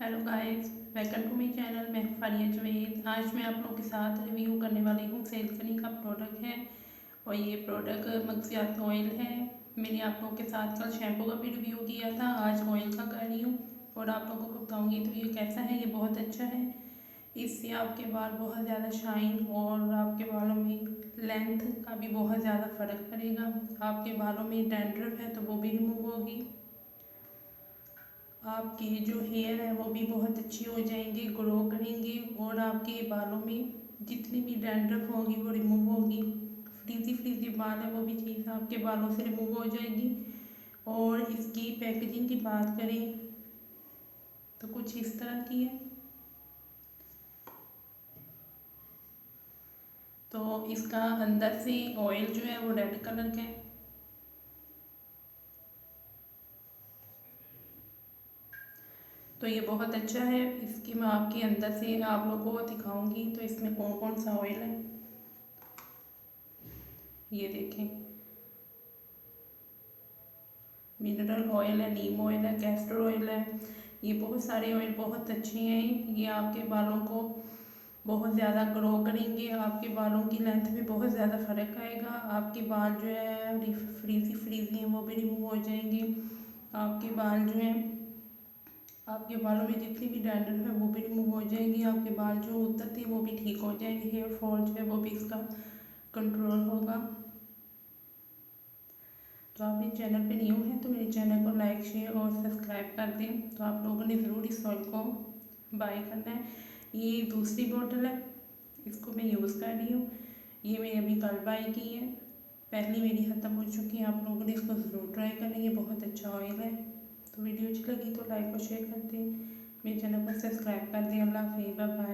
Hello guys, welcome to my channel. मैं फारिया जवेद। आज मैं आप लोगों के साथ रिव्यू करने वाली हूँ सेल्सनी का प्रोडक्ट है और ये प्रोडक्ट मगसियात ऑयल है। मैंने आप लोगों के साथ कल शैम्पू का भी रिव्यू किया था, आज ऑयल का कर रही हूँ और आप लोगों को बताऊँगी तो ये कैसा है। ये बहुत अच्छा है, इससे आपके बाल बहुत ज़्यादा शाइन और आपके बालों में लेंथ का भी बहुत ज़्यादा फ़र्क पड़ेगा। आपके बालों में डैंड्रफ है तो वो भी रिमूव होगी, आपके जो हेयर है वो भी बहुत अच्छी हो जाएंगे, ग्रो करेंगे और आपके बालों में जितनी भी डैंड्रफ होगी वो रिमूव होगी। फ्रीजी फ्रीजी बाल है वो भी चीज़ आपके बालों से रिमूव हो जाएगी। और इसकी पैकेजिंग की बात करें तो कुछ इस तरह की है। तो इसका अंदर से ऑयल जो है वो रेड कलर का है। तो ये बहुत अच्छा है। इसकी मैं आपके अंदर से आप लोगों को दिखाऊंगी तो इसमें कौन कौन सा ऑयल है ये देखें। मिनरल ऑयल है, नीम ऑयल है, कैस्टर ऑयल है। ये बहुत सारे ऑयल बहुत अच्छे हैं। ये आपके बालों को बहुत ज़्यादा ग्रो करेंगे, आपके बालों की लेंथ में बहुत ज़्यादा फ़र्क आएगा। आपके बाल जो है फ्रीजी फ्रीजी हैं वो भी रिमूव हो जाएंगे। आपके बाल जो हैं, आपके बालों में जितनी भी डैंड्रफ है वो भी रिमूव हो जाएंगी। आपके बाल जो उतरते हैं वो भी ठीक हो जाएंगे। हेयर फॉल जो है वो भी इसका कंट्रोल होगा। तो आप मेरे चैनल पे न्यू हैं तो मेरे चैनल को लाइक शेयर और सब्सक्राइब कर दें। तो आप लोगों ने ज़रूर इस ऑयल को बाय करना है। ये दूसरी बोतल है, इसको मैं यूज़ कर रही हूँ। ये मैंने अभी कल बाय की है, पहली मेरी ख़त्म हो चुकी है। आप लोगों ने इसको ज़रूर ट्राई करना, ये बहुत अच्छा ऑयल है। तो वीडियो अच्छी लगी तो लाइक और शेयर कर दें, मेरे चैनल को सब्सक्राइब कर दें। अल्लाह हाफ़िज़, बाय बाय।